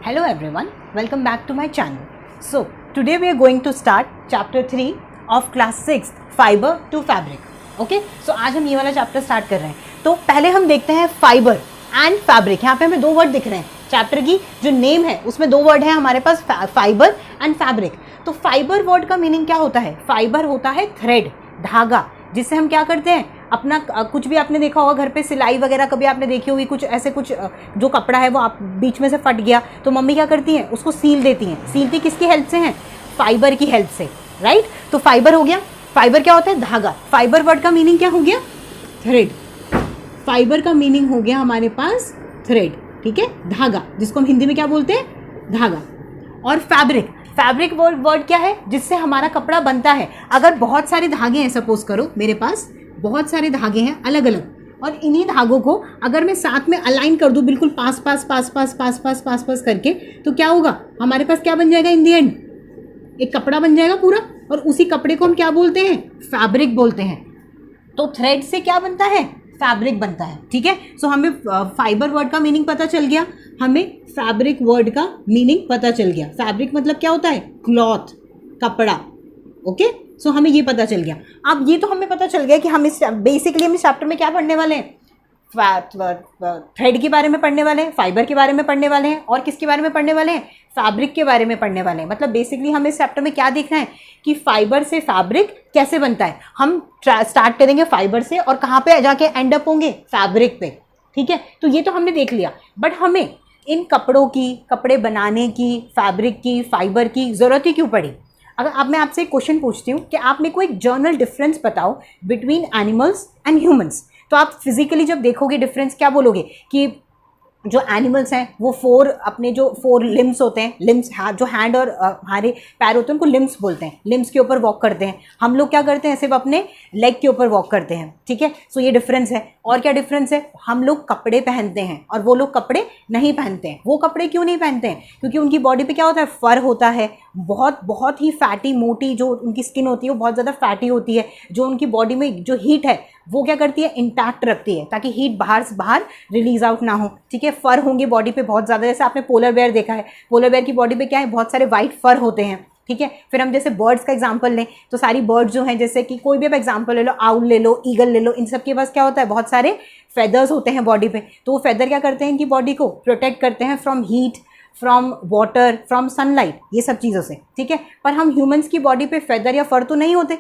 Hello everyone, welcome back to my channel. So, today we are going to start chapter 3 of class 6 fiber to fabric. Okay? So, आज हम ये वाला chapter start कर रहे हैं. तो पहले हम देखते हैं फाइबर एंड फैब्रिक. यहाँ पे हमें दो वर्ड दिख रहे हैं. चैप्टर की जो नेम है उसमें दो वर्ड है हमारे पास, फाइबर एंड फैब्रिक. तो फाइबर वर्ड का मीनिंग क्या होता है? फाइबर होता है थ्रेड, धागा, जिससे हम क्या करते हैं अपना कुछ भी आपने देखा होगा घर पे सिलाई वगैरह कभी आपने देखी होगी, कुछ ऐसे कुछ जो कपड़ा है वो आप बीच में से फट गया तो मम्मी क्या करती हैं उसको सील देती हैं. सीलती किसकी हेल्प से हैं? फाइबर की हेल्प से, राइट. तो फाइबर हो गया. फाइबर क्या होता है? धागा. फाइबर वर्ड का मीनिंग क्या हो गया? थ्रेड. फाइबर का मीनिंग हो गया हमारे पास थ्रेड, ठीक है, धागा, जिसको हम हिंदी में क्या बोलते हैं? धागा. और फैब्रिक, फैब्रिक वर्ड क्या है? जिससे हमारा कपड़ा बनता है. अगर बहुत सारे धागे हैं, सपोज करो मेरे पास बहुत सारे धागे हैं अलग अलग, और इन्हीं धागों को अगर मैं साथ में अलाइन कर दूं बिल्कुल पास पास पास पास पास पास पास पास करके, तो क्या होगा? हमारे पास क्या बन जाएगा इन दी एंड? एक कपड़ा बन जाएगा पूरा. और उसी कपड़े को हम क्या बोलते हैं? फैब्रिक बोलते हैं. तो थ्रेड से क्या बनता है? फैब्रिक बनता है, ठीक है. सो हमें फाइबर वर्ड का मीनिंग पता चल गया, हमें फैब्रिक वर्ड का मीनिंग पता चल गया. फैब्रिक मतलब क्या होता है? क्लॉथ, कपड़ा. ओके, सो हमें ये पता चल गया. अब ये तो हमें पता चल गया कि हम इस बेसिकली हम इस चैप्टर में क्या पढ़ने वाले हैं? थ्रेड के बारे में पढ़ने वाले हैं, फाइबर के बारे में पढ़ने वाले हैं, और किसके बारे में पढ़ने वाले हैं? फैब्रिक के बारे में पढ़ने वाले हैं. मतलब बेसिकली हमें इस चैप्टर में क्या देखना है कि फाइबर से फैब्रिक कैसे बनता है. हम स्टार्ट करेंगे फाइबर से और कहाँ पे जाके एंड अप होंगे? फैब्रिक पे, ठीक है. तो ये तो हमने देख लिया, बट हमें इन कपड़ों की, कपड़े बनाने की, फैब्रिक की, फाइबर की ज़रूरत ही क्यों पड़ी? अगर अब मैं आपसे एक क्वेश्चन पूछती हूँ कि आप मेरे को एक जर्नल डिफरेंस बताओ बिटवीन एनिमल्स एंड ह्यूमंस, तो आप फिजिकली जब देखोगे डिफरेंस क्या बोलोगे? कि जो एनिमल्स हैं वो अपने जो 4 लिम्स होते हैं, लिम्स जो हैंड और हमारे पैर होते हैं उनको लिम्स बोलते हैं. लिम्स के ऊपर वॉक करते हैं. हम लोग क्या करते हैं? सिर्फ अपने लेग के ऊपर वॉक करते हैं, ठीक है. सो ये डिफरेंस है. और क्या डिफरेंस है? हम लोग कपड़े पहनते हैं और वो लोग कपड़े नहीं पहनते हैं. वो कपड़े क्यों नहीं पहनते हैं? क्योंकि उनकी बॉडी पे क्या होता है? फर होता है. बहुत बहुत ही फैटी, मोटी जो उनकी स्किन होती है वो बहुत ज़्यादा फैटी होती है. जो उनकी बॉडी में जो हीट है वो क्या करती है? इंटैक्ट रखती है, ताकि हीट बाहर रिलीज आउट ना हो, ठीक है. फर होंगे बॉडी पे बहुत ज़्यादा. जैसे आपने पोलर बेयर देखा है, पोलर बेयर की बॉडी पे क्या है? बहुत सारे वाइट फर होते हैं, ठीक है. फिर हम जैसे बर्ड्स का एग्जांपल लें तो सारी बर्ड्स जो हैं, जैसे कि कोई भी आप एग्जांपल ले लो, आउल ले लो, ईगल ले लो, इन सब के पास क्या होता है? बहुत सारे फेदर्स होते हैं बॉडी पे. तो वो फेदर क्या करते हैं? इनकी बॉडी को प्रोटेक्ट करते हैं from heat, from water, from sunlight, ये सब चीज़ों से, ठीक है. पर हम ह्यूमंस की बॉडी पे फेदर या फर तो नहीं होते.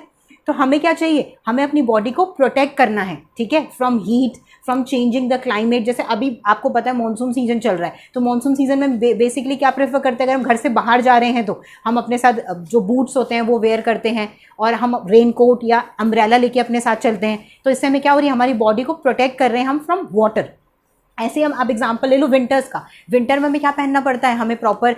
तो हमें क्या चाहिए? हमें अपनी बॉडी को प्रोटेक्ट करना है, ठीक है, from heat, from changing the climate. जैसे अभी आपको पता है मॉनसून सीजन चल रहा है, तो मॉनसून सीजन में बेसिकली क्या प्रेफर करते हैं? अगर हम घर से बाहर जा रहे हैं तो हम अपने साथ जो बूट्स होते हैं वो वेयर करते हैं, और हम रेन कोट या अम्ब्रेला लेके अपने साथ चलते हैं. तो इससे हमें क्या हो रही है? हमारी बॉडी को प्रोटेक्ट कर रहे हैं हम फ्रॉम वाटर. ऐसे हम आप एग्जाम्पल ले लो विंटर्स का. विंटर में हमें क्या पहनना पड़ता है? हमें प्रॉपर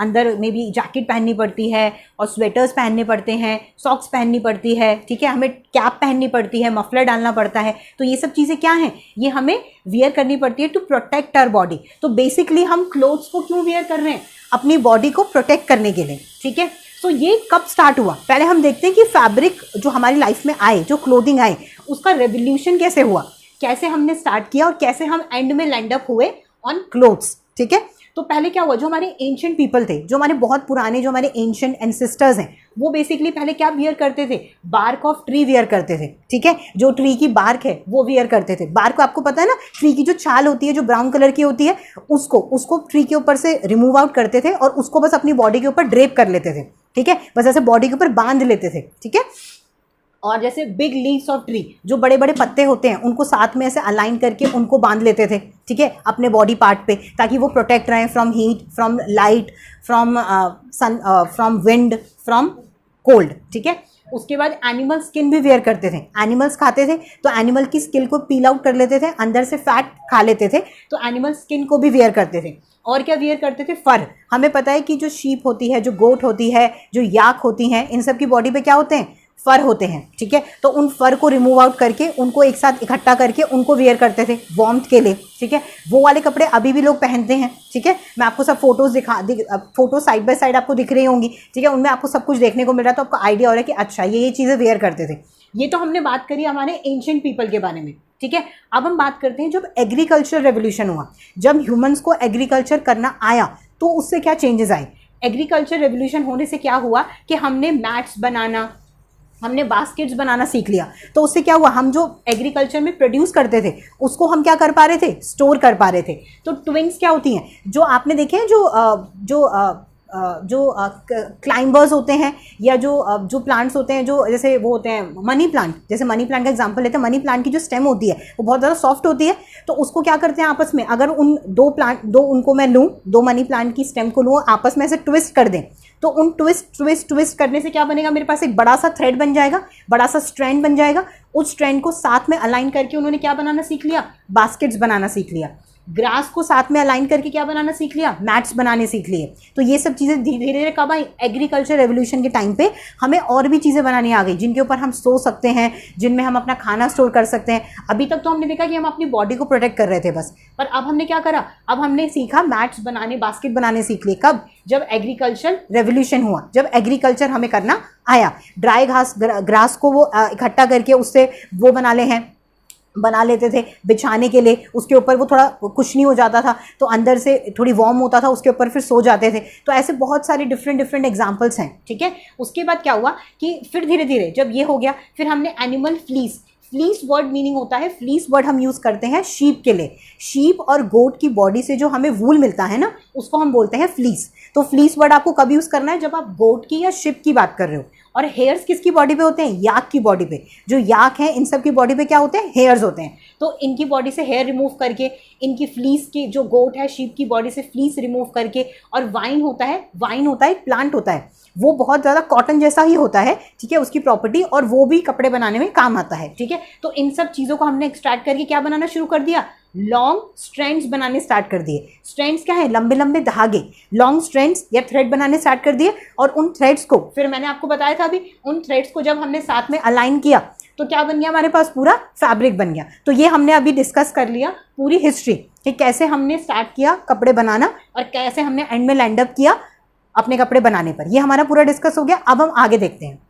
अंदर में भी जैकेट पहननी पड़ती है, और स्वेटर्स पहनने पड़ते हैं, सॉक्स पहननी पड़ती है, ठीक है. हमें कैप पहननी पड़ती है, मफलर डालना पड़ता है. तो ये सब चीज़ें क्या हैं? ये हमें वियर करनी पड़ती है टू प्रोटेक्ट आवर बॉडी. तो बेसिकली हम क्लोथ्स को क्यों वियर कर रहे हैं? अपनी बॉडी को प्रोटेक्ट करने के लिए, ठीक है. तो ये कब स्टार्ट हुआ? पहले हम देखते हैं कि फैब्रिक जो हमारी लाइफ में आए, जो क्लोथिंग आए, उसका रेवोल्यूशन कैसे हुआ, कैसे हमने स्टार्ट किया, और कैसे हम एंड में लैंड अप हुए ऑन क्लोथ्स, ठीक है. तो पहले क्या हुआ? जो हमारे एंशिएंट पीपल थे, जो हमारे बहुत पुराने, जो हमारे एंशिएंट एंसेस्टर्स हैं, वो बेसिकली पहले क्या वियर करते थे? बार्क ऑफ ट्री वियर करते थे, ठीक है. जो ट्री की बार्क है वो वियर करते थे. बार्क आपको पता है ना, ट्री की जो छाल होती है जो ब्राउन कलर की होती है, उसको ट्री के ऊपर से रिमूव आउट करते थे और उसको बस अपनी बॉडी के ऊपर ड्रेप कर लेते थे, ठीक है. बस ऐसे बॉडी के ऊपर बांध लेते थे, ठीक है. और जैसे बिग लीव्स ऑफ ट्री, जो बड़े बड़े पत्ते होते हैं, उनको साथ में ऐसे अलाइन करके उनको बांध लेते थे, ठीक है, अपने बॉडी पार्ट पे, ताकि वो प्रोटेक्ट रहें from heat, from light, from sun, from wind, from cold, ठीक है. उसके बाद एनिमल स्किन भी वेयर करते थे. एनिमल्स खाते थे तो एनिमल की स्किन को पील आउट कर लेते थे, अंदर से फैट खा लेते थे, तो एनिमल स्किन को भी वेयर करते थे. और क्या वियर करते थे? फर. हमें पता है कि जो शीप होती है, जो गोट होती है, जो याक होती हैं, इन सब की बॉडी पे क्या होते हैं? फर होते हैं, ठीक है. तो उन फर को रिमूव आउट करके उनको एक साथ इकट्ठा करके उनको वेयर करते थे वार्मथ के लिए, ठीक है. वो वाले कपड़े अभी भी लोग पहनते हैं, ठीक है. मैं आपको सब photos photo side by side आपको दिख रही होंगी, ठीक है. उनमें आपको सब कुछ देखने को मिल रहा है, तो आपको आइडिया हो रहा है कि अच्छा ये चीज़ें वेयर करते थे. ये तो हमने बात करी हमारे एंशिएंट पीपल के बारे में, ठीक है। अब हम बात करते हैं जब एग्रीकल्चर रेवोल्यूशन हुआ, जब ह्यूमंस को एग्रीकल्चर करना आया तो उससे क्या चेंजेस आए? एग्रीकल्चर रेवोल्यूशन होने से क्या हुआ कि हमने मैट्स बनाना, हमने बास्केट्स बनाना सीख लिया। तो उससे क्या हुआ, हम जो एग्रीकल्चर में प्रोड्यूस करते थे उसको हम क्या कर पा रहे थे, स्टोर कर पा रहे थे। तो ट्विंग्स क्या होती हैं, जो आपने देखे हैं, जो क्लाइंबर्स होते हैं, या जो प्लांट्स होते हैं, जो जैसे वो होते हैं मनी प्लांट, जैसे मनी प्लांट का एग्जांपल लेते हैं। मनी प्लांट की जो स्टेम होती है वो बहुत ज़्यादा सॉफ्ट होती है। तो उसको क्या करते हैं आपस में, अगर उन दो उनको मैं लूँ, दो मनी प्लांट की स्टेम को लूँ, आपस में ऐसे ट्विस्ट कर दें, तो उन ट्विस्ट करने से क्या बनेगा, मेरे पास एक बड़ा सा थ्रेड बन जाएगा, बड़ा सा स्ट्रैंड बन जाएगा। उस स्ट्रैंड को साथ में अलाइन करके उन्होंने क्या बनाना सीख लिया, बास्केट्स बनाना सीख लिया। ग्रास को साथ में अलाइन करके क्या बनाना सीख लिया, मैट्स बनाने सीख लिए। तो ये सब चीज़ें धीरे धीरे कब आई, एग्रीकल्चर रेवोल्यूशन के टाइम पे हमें और भी चीज़ें बनानी आ गई, जिनके ऊपर हम सो सकते हैं, जिनमें हम अपना खाना स्टोर कर सकते हैं। अभी तक तो हमने देखा कि हम अपनी बॉडी को प्रोटेक्ट कर रहे थे बस, पर अब हमने क्या करा, अब हमने सीखा मैट्स बनाने, बास्केट बनाने सीख लिए। कब, जब एग्रीकल्चर रेवोल्यूशन हुआ, जब एग्रीकल्चर हमें करना आया। ड्राई ग्रास को वो इकट्ठा करके उससे वो बना लेते थे बिछाने के लिए, उसके ऊपर वो थोड़ा कुशनी हो जाता था, तो अंदर से थोड़ी वार्म होता था, उसके ऊपर फिर सो जाते थे। तो ऐसे बहुत सारे डिफरेंट एग्जांपल्स हैं, ठीक है। उसके बाद क्या हुआ कि फिर धीरे धीरे जब ये हो गया, फिर हमने एनिमल फ्लीस वर्ड मीनिंग होता है, फ्लीस वर्ड हम यूज़ करते हैं शीप के लिए। शीप और गोट की बॉडी से जो हमें वूल मिलता है ना, उसको हम बोलते हैं फ्लीस। तो फ्लीस वर्ड आपको कब यूज़ करना है, जब आप गोट की या शिप की बात कर रहे हो। और हेयर्स किसकी बॉडी पे होते हैं, याक की बॉडी पे। जो याक है इन सब की बॉडी पे क्या होते हैं, हेयर्स होते हैं। तो इनकी बॉडी से हेयर रिमूव करके, इनकी फ्लीस की, जो गोट है शीप की बॉडी से फ्लीस रिमूव करके, और वाइन होता है एक प्लांट होता है, वो बहुत ज़्यादा कॉटन जैसा ही होता है, ठीक है, उसकी प्रॉपर्टी, और वो भी कपड़े बनाने में काम आता है, ठीक है। तो इन सब चीज़ों को हमने एक्सट्रैक्ट करके क्या बनाना शुरू कर दिया, लॉन्ग स्ट्रैंड्स बनाने स्टार्ट कर दिए। स्ट्रैंड्स क्या है, लंबे लंबे धागे, लॉन्ग स्ट्रैंड्स या थ्रेड बनाने स्टार्ट कर दिए। और उन थ्रेड्स को फिर मैंने आपको बताया था अभी, उन थ्रेड्स को जब हमने साथ में अलाइन किया तो क्या बन गया, हमारे पास पूरा फैब्रिक बन गया। तो ये हमने अभी डिस्कस कर लिया पूरी हिस्ट्री कि कैसे हमने स्टार्ट किया कपड़े बनाना और कैसे हमने एंड में लैंड अप किया अपने कपड़े बनाने पर। ये हमारा पूरा डिस्कस हो गया। अब हम आगे देखते हैं।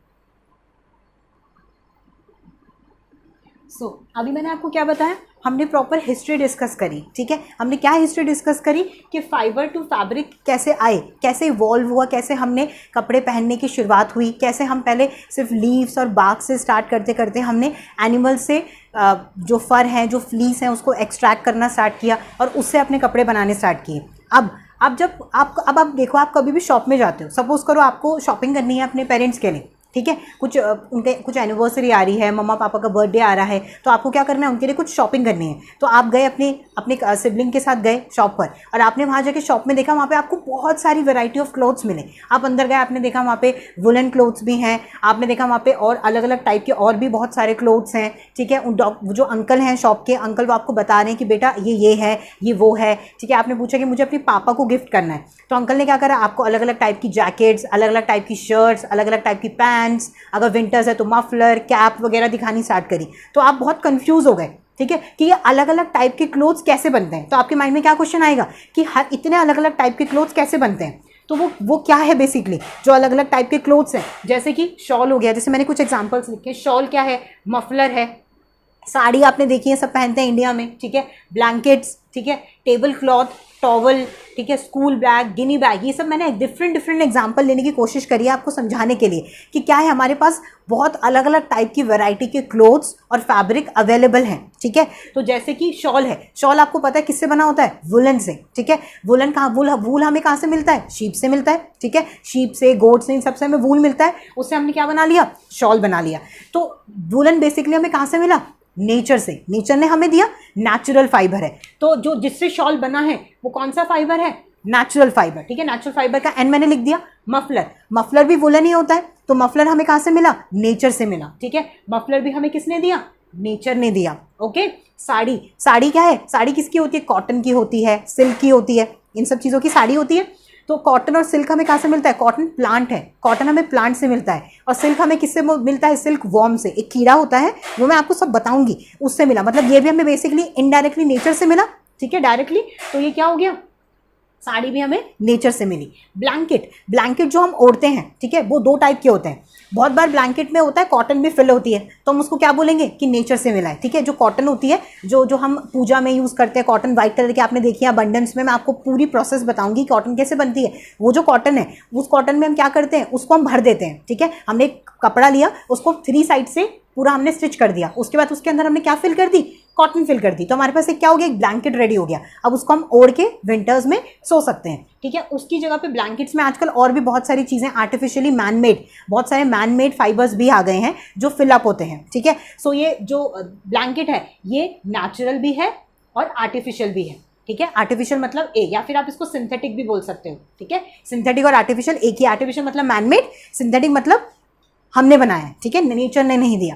अभी मैंने आपको क्या बताया, हमने प्रॉपर हिस्ट्री डिस्कस करी, ठीक है। हमने क्या हिस्ट्री डिस्कस करी कि फाइबर टू फैब्रिक कैसे आए, कैसे इवॉल्व हुआ, कैसे हमने कपड़े पहनने की शुरुआत हुई, कैसे हम पहले सिर्फ लीव्स और बाग से स्टार्ट करते करते हमने एनिमल से जो फर हैं, जो फ्लीस हैं, उसको एक्सट्रैक्ट करना स्टार्ट किया और उससे अपने कपड़े बनाने स्टार्ट किए। अब जब आप देखो, आप कभी भी शॉप में जाते हो, सपोज करो आपको शॉपिंग करनी है अपने पेरेंट्स के लिए, ठीक है, कुछ एनिवर्सरी आ रही है, मम्मा पापा का बर्थडे आ रहा है, तो आपको क्या करना है, उनके लिए कुछ शॉपिंग करनी है। तो आप गए अपने सिबलिंग के साथ गए शॉप पर, और आपने वहाँ जाके शॉप में देखा, वहाँ पे आपको बहुत सारी वैरायटी ऑफ क्लोथ्स मिले। आप अंदर गए, आपने देखा वहाँ पे वुलन क्लोथ्स भी हैं, आपने देखा वहाँ पे और अलग अलग टाइप के और भी बहुत सारे क्लोथ्स हैं, ठीक है। जो अंकल हैं शॉप के अंकल, वो आपको बता रहे हैं कि बेटा ये है, ये वो है, ठीक है। आपने पूछा कि मुझे अपने पापा को गिफ्ट करना है, तो अंकल ने क्या करा, आपको अलग अलग टाइप की जैकेट्स, अलग अलग टाइप की शर्ट्स, अलग अलग टाइप की पैंट्स, अगर विंटर्स है तो मफलर, कैप वगैरह दिखानी स्टार्ट करी। तो आप बहुत कंफ्यूज हो गए, ठीक है, कि ये अलग अलग टाइप के क्लोथ्स कैसे बनते हैं। तो आपके माइंड में क्या क्वेश्चन आएगा कि हर इतने अलग अलग टाइप के क्लोथ्स कैसे बनते हैं। तो वो क्या है बेसिकली, जो अलग अलग टाइप के क्लोथ्स हैं, जैसे कि शॉल हो गया, जैसे मैंने कुछ एग्जांपल्स लिखे। शॉल क्या है, मफलर है, साड़ी आपने देखी है, सब पहनते हैं इंडिया में, ठीक है, ब्लैंकेट्स, ठीक है, टेबल क्लॉथ, टॉवल, ठीक है, स्कूल बैग, गिनी बैग, ये सब मैंने डिफरेंट एग्जांपल लेने की कोशिश करी है आपको समझाने के लिए कि क्या है, हमारे पास बहुत अलग अलग टाइप की वैरायटी के क्लोथ्स और फैब्रिक अवेलेबल हैं, ठीक है। तो जैसे कि शॉल है, शॉल आपको पता है किससे बना होता है, वुलन से, ठीक है। वुलन कहाँ, वूल हमें कहाँ से मिलता है, शीप से मिलता है, ठीक है, शीप से, गोट से, इन सबसे हमें वूल मिलता है, उससे हमने क्या बना लिया, शॉल बना लिया। तो वुलन बेसिकली हमें कहाँ से मिला, नेचर से, नेचर ने हमें दिया, नेचुरल फाइबर है। तो जो जिससे शॉल बना है वो कौन सा फाइबर है, नेचुरल फाइबर, ठीक है। नेचुरल फाइबर का एन मैंने लिख दिया। मफलर भी वुलन ही होता है, तो मफलर हमें कहाँ से मिला, नेचर से मिला, ठीक है। मफलर भी हमें किसने दिया, नेचर ने दिया, ओके। साड़ी क्या है, साड़ी किसकी होती है, कॉटन की होती है, सिल्क की होती है, इन सब चीज़ों की साड़ी होती है। तो कॉटन और सिल्क हमें कहाँ से मिलता है, कॉटन प्लांट है, कॉटन हमें प्लांट से मिलता है, और सिल्क हमें किससे मिलता है, सिल्क वॉर्म से, एक कीड़ा होता है, वो मैं आपको सब बताऊंगी, उससे मिला। मतलब ये भी हमें बेसिकली इनडायरेक्टली नेचर से मिला, ठीक है, डायरेक्टली। तो ये क्या हो गया, साड़ी भी हमें नेचर से मिली। ब्लैंकेट, ब्लैंकेट जो हम ओढ़ते हैं, ठीक है, वो दो टाइप के होते हैं। बहुत बार ब्लैंकेट में होता है कॉटन भी फिल होती है, तो हम उसको क्या बोलेंगे कि नेचर से मिला है, ठीक है। जो कॉटन होती है, जो हम पूजा में यूज़ करते हैं, कॉटन वाइट कलर की आपने देखी है अबंडेंस में, मैं आपको पूरी प्रोसेस बताऊंगी कॉटन कैसे बनती है। वो जो कॉटन है, उस कॉटन में हम क्या करते हैं, उसको हम भर देते हैं, ठीक है। हमने एक कपड़ा लिया, उसको 3 साइड से पूरा हमने स्टिच कर दिया, उसके बाद उसके अंदर हमने क्या फिल कर दी, कॉटन फिल कर दी, तो हमारे पास एक क्या हो गया, एक ब्लैंकेट रेडी हो गया। अब उसको हम ओढ़ के विंटर्स में सो सकते हैं, ठीक है। उसकी जगह पे ब्लैंकेट्स में आजकल और भी बहुत सारी चीज़ें आर्टिफिशियली मैन मेड, बहुत सारे मैन मेड फाइबर्स भी आ गए हैं जो फिलअप होते हैं, ठीक है। सो ये जो ब्लैंकेट है ये नेचुरल भी है और आर्टिफिशियल भी है, ठीक है। आर्टिफिशियल मतलब ए, या फिर आप इसको सिंथेटिक भी बोल सकते हो, ठीक है। सिंथेटिक और आर्टिफिशियल एक ही, आर्टिफिशियल मतलब मैन मेड, सिंथेटिक मतलब हमने बनाया है, ठीक है, नेचर ने नहीं दिया।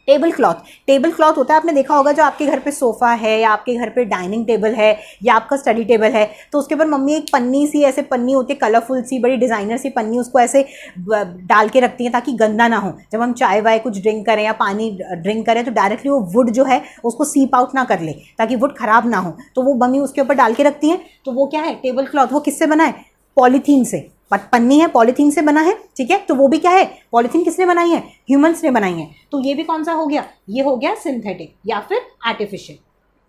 टेबल क्लॉथ, टेबल क्लॉथ होता है, आपने देखा होगा जो आपके घर पे सोफ़ा है या आपके घर पे डाइनिंग टेबल है या आपका स्टडी टेबल है, तो उसके ऊपर मम्मी एक पन्नी सी, ऐसे पन्नी होती है कलरफुल सी, बड़ी डिज़ाइनर सी पन्नी, उसको ऐसे डाल के रखती हैं ताकि गंदा ना हो। जब हम चाय वाय कुछ ड्रिंक करें या पानी ड्रिंक करें तो डायरेक्टली वो वुड जो है उसको सीप आउट ना कर ले, ताकि वुड ख़राब ना हो, तो वो मम्मी उसके ऊपर डाल के रखती हैं। तो वो क्या है, टेबल क्लॉथ। वो किससे बना है, पॉलीथीन से, पन्नी है पॉलीथीन से बना है, ठीक है। तो वो भी क्या है, पॉलीथीन किसने बनाई है, ह्यूमंस ने बनाई है। तो ये भी कौन सा हो गया, ये हो गया सिंथेटिक या फिर आर्टिफिशियल,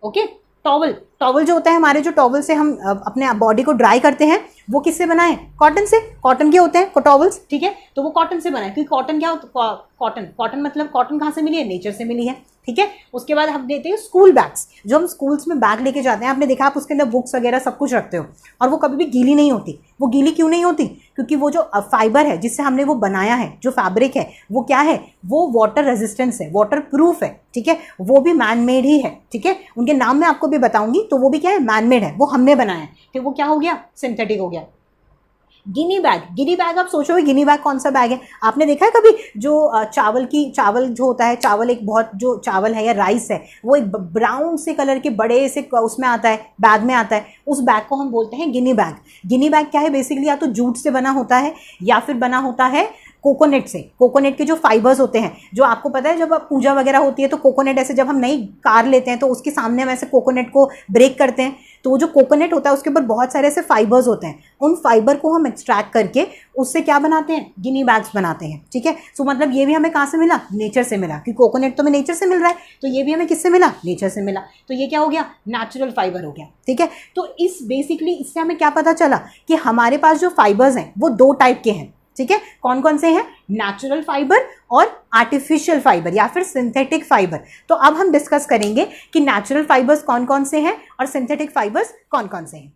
ओके। टॉवल, टॉवल जो होता है हमारे, जो टॉवल से हम अपने बॉडी को ड्राई करते हैं, वो किससे बना है, कॉटन से। कॉटन के होते हैं टॉवल्स, ठीक है, तो वो कॉटन से बना है, क्योंकि कॉटन क्या होता है, कॉटन, कॉटन मतलब कॉटन कहाँ से मिली है, नेचर से मिली है, ठीक है। उसके बाद हम देते हैं स्कूल बैग्स, जो हम स्कूल्स में बैग लेके जाते हैं, आपने देखा आप उसके अंदर बुक्स वगैरह सब कुछ रखते हो, और वो कभी भी गीली नहीं होती। वो गीली क्यों नहीं होती, क्योंकि वो जो फाइबर है जिससे हमने वो बनाया है, जो फैब्रिक है, वो क्या है, वो वाटर रेजिस्टेंस है, वाटर प्रूफ है, ठीक है। वो भी मैन मेड ही है, ठीक है। उनके नाम मैं आपको भी बताऊंगी, तो वो भी क्या है, मैन मेड है, वो हमने बनाया है, तो वो क्या हो गया, सिंथेटिक हो गया। गिनी बैग, गिनी बैग आप सोचोगे गिनी बैग कौन सा बैग है, आपने देखा है कभी, जो चावल जो होता है, चावल एक बहुत, जो चावल है या राइस है, वो एक ब्राउन से कलर के बड़े से उसमें आता है, बैग में आता है, उस बैग को हम बोलते हैं गिनी बैग। गिनी बैग क्या है, बेसिकली या तो जूट से बना होता है या फिर बना होता है कोकोनट से। कोकोनट के जो फाइबर्स होते हैं, जो आपको पता है जब पूजा वगैरह होती है तो कोकोनट ऐसे, जब हम नई कार लेते हैं तो उसके सामने हम ऐसे कोकोनट को ब्रेक करते हैं, तो वो जो कोकोनट होता है उसके ऊपर बहुत सारे ऐसे फाइबर्स होते हैं, उन फाइबर को हम एक्सट्रैक्ट करके उससे क्या बनाते हैं, गिनी बैग्स बनाते हैं, ठीक है। सो मतलब ये भी हमें कहाँ से मिला, नेचर से मिला, क्योंकि कोकोनट तो हमें नेचर से मिल रहा है, तो ये भी हमें किससे मिला, नेचर से मिला। तो ये क्या हो गया, नेचुरल फाइबर हो गया, ठीक है। तो इस बेसिकली इससे हमें क्या पता चला कि हमारे पास जो फाइबर्स हैं वो 2 टाइप के हैं, ठीक है। कौन कौन से हैं, नेचुरल फाइबर और आर्टिफिशियल फाइबर या फिर सिंथेटिक फाइबर। तो अब हम डिस्कस करेंगे कि नेचुरल फाइबर्स कौन कौन से हैं और सिंथेटिक फाइबर्स कौन कौन से हैं।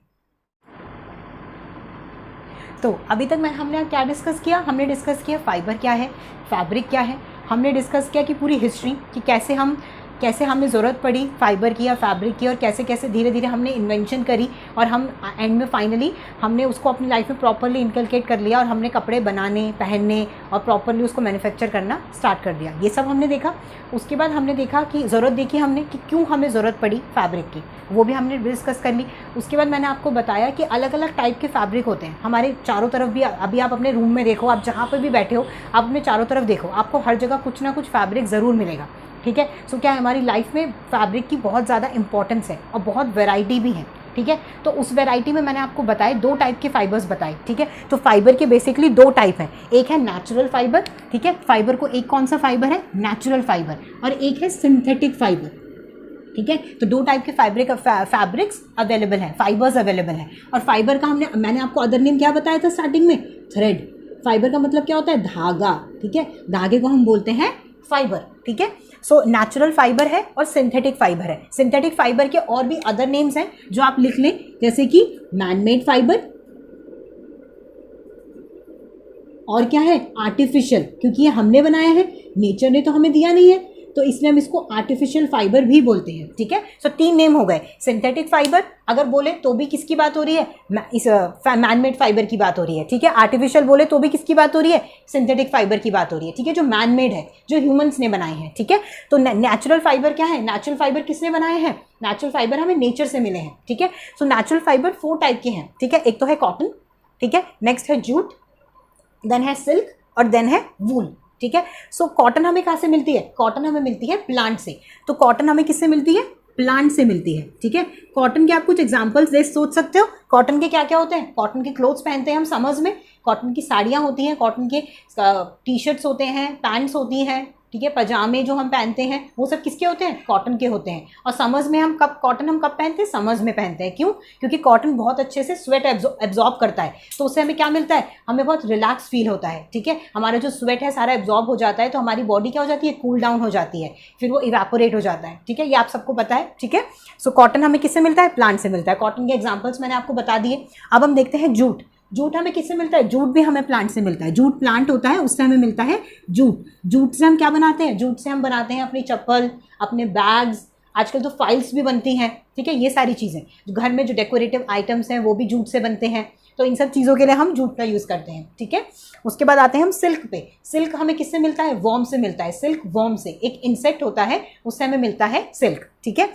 तो अभी तक हमने क्या डिस्कस किया, हमने डिस्कस किया फाइबर क्या है, फैब्रिक क्या है, हमने डिस्कस किया कि पूरी हिस्ट्री कि कैसे हमें ज़रूरत पड़ी फाइबर की या फैब्रिक की, और कैसे कैसे धीरे धीरे हमने इन्वेंशन करी, और हम एंड में फाइनली हमने उसको अपनी लाइफ में प्रॉपरली इनकलकेट कर लिया, और हमने कपड़े बनाने, पहनने और प्रॉपरली उसको मैन्युफैक्चर करना स्टार्ट कर दिया। ये सब हमने देखा। उसके बाद हमने देखा कि ज़रूरत देखी हमने कि क्यों हमें ज़रूरत पड़ी फैब्रिक की, वो भी हमने डिस्कस कर ली। उसके बाद मैंने आपको बताया कि अलग अलग टाइप के फैब्रिक होते हैं हमारे चारों तरफ भी। अभी आप अपने रूम में देखो, आप जहाँ पर भी बैठे हो, आप अपने चारों तरफ देखो, आपको हर जगह कुछ ना कुछ फैब्रिक ज़रूर मिलेगा, ठीक है। सो क्या है, हमारी लाइफ में फैब्रिक की बहुत ज़्यादा इंपॉर्टेंस है और बहुत वैरायटी भी है, ठीक है। तो उस वैरायटी में मैंने आपको बताए 2 टाइप के फाइबर्स बताए, ठीक है। तो फाइबर के बेसिकली 2 टाइप हैं, एक है नेचुरल फाइबर, ठीक है। फाइबर को एक कौन सा फाइबर है, नेचुरल फाइबर, और एक है सिंथेटिक फाइबर, ठीक है। तो 2 टाइप के फैब्रिक्स अवेलेबल हैं, फाइबर्स अवेलेबल हैं। और फाइबर का मैंने आपको अदर नेम क्या बताया था स्टार्टिंग में, थ्रेड। फाइबर का मतलब क्या होता है, धागा, ठीक है। धागे को हम बोलते हैं फाइबर, ठीक है। सो नेचुरल फाइबर है और सिंथेटिक फाइबर है। सिंथेटिक फाइबर के और भी अदर नेम्स हैं जो आप लिख लें, जैसे कि मैन मेड फाइबर, और क्या है, आर्टिफिशियल, क्योंकि ये हमने बनाया है, नेचर ने तो हमें दिया नहीं है, तो इसलिए हम इसको आर्टिफिशियल फाइबर भी बोलते हैं, ठीक है। सो 3 नेम हो गए। सिंथेटिक फाइबर अगर बोले तो भी किसकी बात हो रही है, इस मैन मेड फाइबर की बात हो रही है, ठीक है। आर्टिफिशियल बोले तो भी किसकी बात हो रही है, सिंथेटिक फाइबर की बात हो रही है, ठीक है, जो मैन मेड है, जो ह्यूमंस ने बनाए हैं, ठीक है। तो नेचुरल फाइबर क्या है, नेचुरल फाइबर किसने बनाए हैं, नेचुरल फाइबर हमें नेचर से मिले हैं, ठीक है। सो नेचुरल फाइबर 4 टाइप के हैं, ठीक है। एक तो है कॉटन, ठीक है, नेक्स्ट है जूट, देन है सिल्क, और देन है वूल, ठीक है। सो कॉटन हमें कहाँ से मिलती है, कॉटन हमें मिलती है प्लांट से। तो कॉटन हमें किससे मिलती है, प्लांट से मिलती है, ठीक है। कॉटन के आप कुछ एग्जांपल्स दे सोच सकते हो, कॉटन के क्या क्या होते हैं। कॉटन के क्लोथ्स पहनते हैं हम समर्स में, कॉटन की साड़ियाँ होती हैं, कॉटन के टी शर्ट्स होते हैं, पैंट्स होती हैं, ठीक है। पजामे जो हम पहनते हैं वो सब किसके होते हैं, कॉटन के होते हैं। और समर्स में हम कॉटन हम कब पहनते हैं, समर्स में पहनते हैं। क्यों? क्योंकि कॉटन बहुत अच्छे से स्वेट एब्जॉर्ब करता है, तो उससे हमें क्या मिलता है, हमें बहुत रिलैक्स फील होता है, ठीक है। हमारा जो स्वेट है सारा एब्जॉर्ब हो जाता है, तो हमारी बॉडी क्या हो जाती है, कूल डाउन हो जाती है, फिर वो इवेपोरेट हो जाता है, ठीक है। ये आप सबको पता है, ठीक है। सो कॉटन हमें किससे मिलता है, प्लांट से मिलता है। कॉटन के एग्जाम्पल्स मैंने आपको बता दिए। अब हम देखते हैं जूट। जूट हमें किससे मिलता है, जूट भी हमें प्लांट से मिलता है। जूट प्लांट होता है, उससे हमें मिलता है जूट। जूट से हम क्या बनाते हैं, जूट से हम बनाते हैं अपनी चप्पल, अपने बैग्स, आजकल तो फाइल्स भी बनती हैं, ठीक है। ये सारी चीज़ें जो घर में जो डेकोरेटिव आइटम्स हैं वो भी जूट से बनते हैं। तो इन सब चीज़ों के लिए हम जूट का यूज़ करते हैं, ठीक है। उसके बाद आते हैं हम सिल्क पे। सिल्क हमें किससे मिलता है, वॉर्म से मिलता है। सिल्क वॉर्म से, एक इंसेक्ट होता है, उससे हमें मिलता है सिल्क, ठीक है।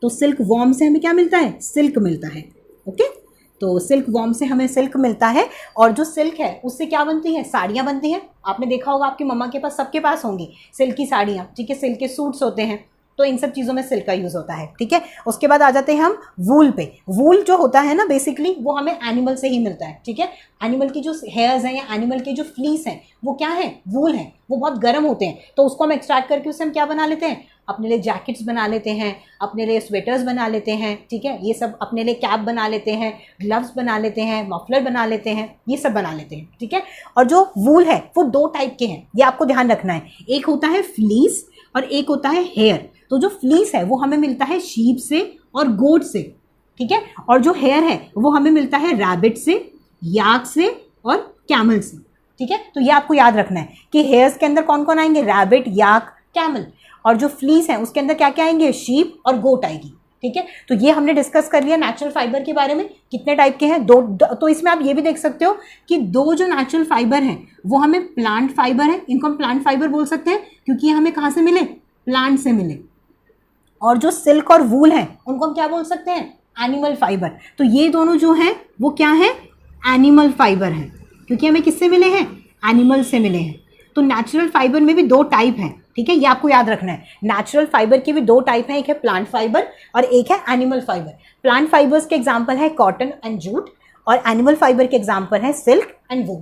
तो सिल्क वॉर्म से हमें क्या मिलता है, सिल्क मिलता है, ओके। तो सिल्क वॉर्म से हमें सिल्क मिलता है। और जो सिल्क है उससे क्या बनती है, साड़ियाँ बनती हैं। आपने देखा होगा, आपकी मम्मा के पास, सबके पास होंगी सिल्क की साड़ियाँ, ठीक है। सिल्क के सूट्स होते हैं, तो इन सब चीज़ों में सिल्क का यूज़ होता है, ठीक है। उसके बाद आ जाते हैं हम वूल पे। वूल जो होता है ना, बेसिकली वो हमें एनिमल से ही मिलता है, ठीक है। एनिमल की जो हेयर्स हैं या एनिमल के जो फ्लीस हैं वो क्या है, वूल है। वो बहुत गर्म होते हैं, तो उसको हम एक्सट्रैक्ट करके उससे हम क्या बना लेते हैं, अपने लिए जैकेट्स बना लेते हैं, अपने लिए स्वेटर्स बना लेते हैं, ठीक है। ये सब अपने लिए कैप बना लेते हैं, ग्लव्स बना लेते हैं, मफलर बना लेते हैं, ये सब बना लेते हैं, ठीक है। और जो वूल है वो दो टाइप के हैं, ये आपको ध्यान रखना है। एक होता है फ्लीस और एक होता है हेयर। तो जो फ्लीस है वो हमें मिलता है शीप से और गोट से, ठीक है। और जो हेयर है वो हमें मिलता है रैबिट से, याक से और कैमल से, ठीक है। तो ये आपको याद रखना है कि हेयर्स के अंदर कौन कौन आएंगे, रैबिट, याक, कैमल। और जो फ्लीस है उसके अंदर क्या क्या आएंगे, शीप और गोट आएगी, ठीक है। तो ये हमने डिस्कस कर लिया नेचुरल फाइबर के बारे में। कितने टाइप के हैं, दो। तो इसमें आप ये भी देख सकते हो कि दो जो नेचुरल फाइबर हैं वो हमें प्लांट फाइबर है, इनको हम प्लांट फाइबर बोल सकते हैं क्योंकि ये हमें कहाँ से मिले, प्लांट से मिले। और जो सिल्क और वूल है उनको हम क्या बोल सकते हैं, एनिमल फाइबर। तो ये दोनों जो हैं वो क्या है, एनिमल फाइबर हैं, क्योंकि हमें किससे मिले हैं, एनिमल से मिले हैं। तो नेचुरल फाइबर में भी दो टाइप हैं, ठीक है। ये आपको याद रखना है, नेचुरल फाइबर के भी दो टाइप हैं, एक है प्लांट फाइबर और एक है एनिमल फाइबर। प्लांट फाइबर्स के एग्जाम्पल है कॉटन एंड जूट, और एनिमल फाइबर के एग्जाम्पल है सिल्क एंड वूल,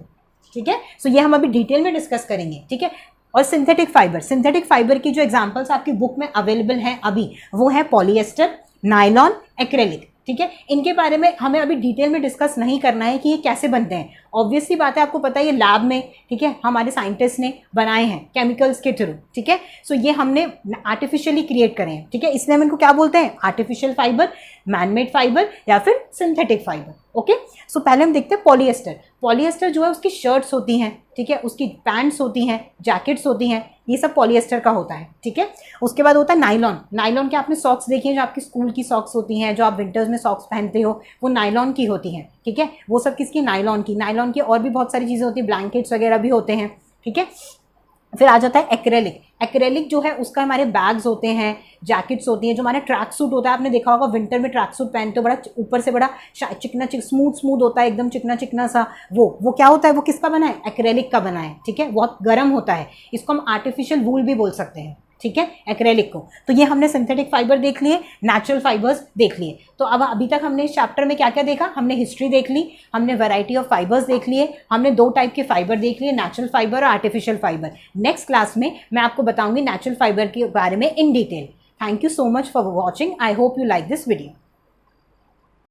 ठीक है। सो ये हम अभी डिटेल में डिस्कस करेंगे, ठीक है। और सिंथेटिक फाइबर, सिंथेटिक फाइबर की जो एग्जांपल्स आपकी बुक में अवेलेबल हैं अभी, वो है पॉलिएस्टर, नायलॉन, एक्रेलिक, ठीक है। इनके बारे में हमें अभी डिटेल में डिस्कस नहीं करना है कि ये कैसे बनते हैं। ऑब्वियसली बात है, आपको पता है ये लैब में, ठीक है, हमारे साइंटिस्ट ने बनाए हैं केमिकल्स के थ्रू, ठीक है। सो ये हमने आर्टिफिशियली क्रिएट करे हैं, ठीक है। इसलिए हम इनको क्या बोलते हैं, आर्टिफिशियल फाइबर, मैनमेड फाइबर या फिर सिंथेटिक फाइबर, ओके। सो पहले हम देखते हैं पॉलिएस्टर। पॉलिएस्टर जो है उसकी शर्ट्स होती हैं, ठीक है, उसकी पैंट्स होती हैं, जैकेट्स होती हैं, ये सब पॉलिएस्टर का होता है, ठीक है। उसके बाद होता है नायलॉन। नायलॉन के आपने सॉक्स देखी हैं, जो आपकी स्कूल की सॉक्स होती हैं, जो आप विंटर्स में सॉक्स पहनते हो, वो नायलॉन की होती हैं, ठीक है। वो सब किसकी, नायलॉन की। नायलॉन की और भी बहुत सारी चीज़ें होती हैं, ब्लैंकेट्स वगैरह भी होते हैं, ठीक है। फिर आ जाता है एक्रेलिक। एक्रेलिक जो है उसका हमारे बैग्स होते हैं, जैकेट्स होती हैं, जो हमारा ट्रैक सूट होता है, आपने देखा होगा विंटर में ट्रैक सूट पहनते हो, बड़ा ऊपर से बड़ा चिकना स्मूथ होता है, एकदम चिकना चिकना सा। वो क्या होता है, वो किसका बना है, एक्रेलिक का बना है, ठीक है। बहुत गर्म होता है, इसको हम आर्टिफिशियल वूल भी बोल सकते हैं, ठीक है, एक्रेलिक को। तो ये हमने सिंथेटिक फाइबर देख लिए, नेचुरल फाइबर्स देख लिए। तो अब अभी तक हमने इस चैप्टर में क्या क्या देखा, हमने हिस्ट्री देख ली, हमने वैरायटी ऑफ फाइबर्स देख लिए, हमने दो टाइप के फाइबर देख लिए, नेचुरल फाइबर और आर्टिफिशियल फाइबर। नेक्स्ट क्लास में मैं आपको बताऊंगी नेचुरल फाइबर के बारे में in detail. Thank you so much for watching. I hope you like this video.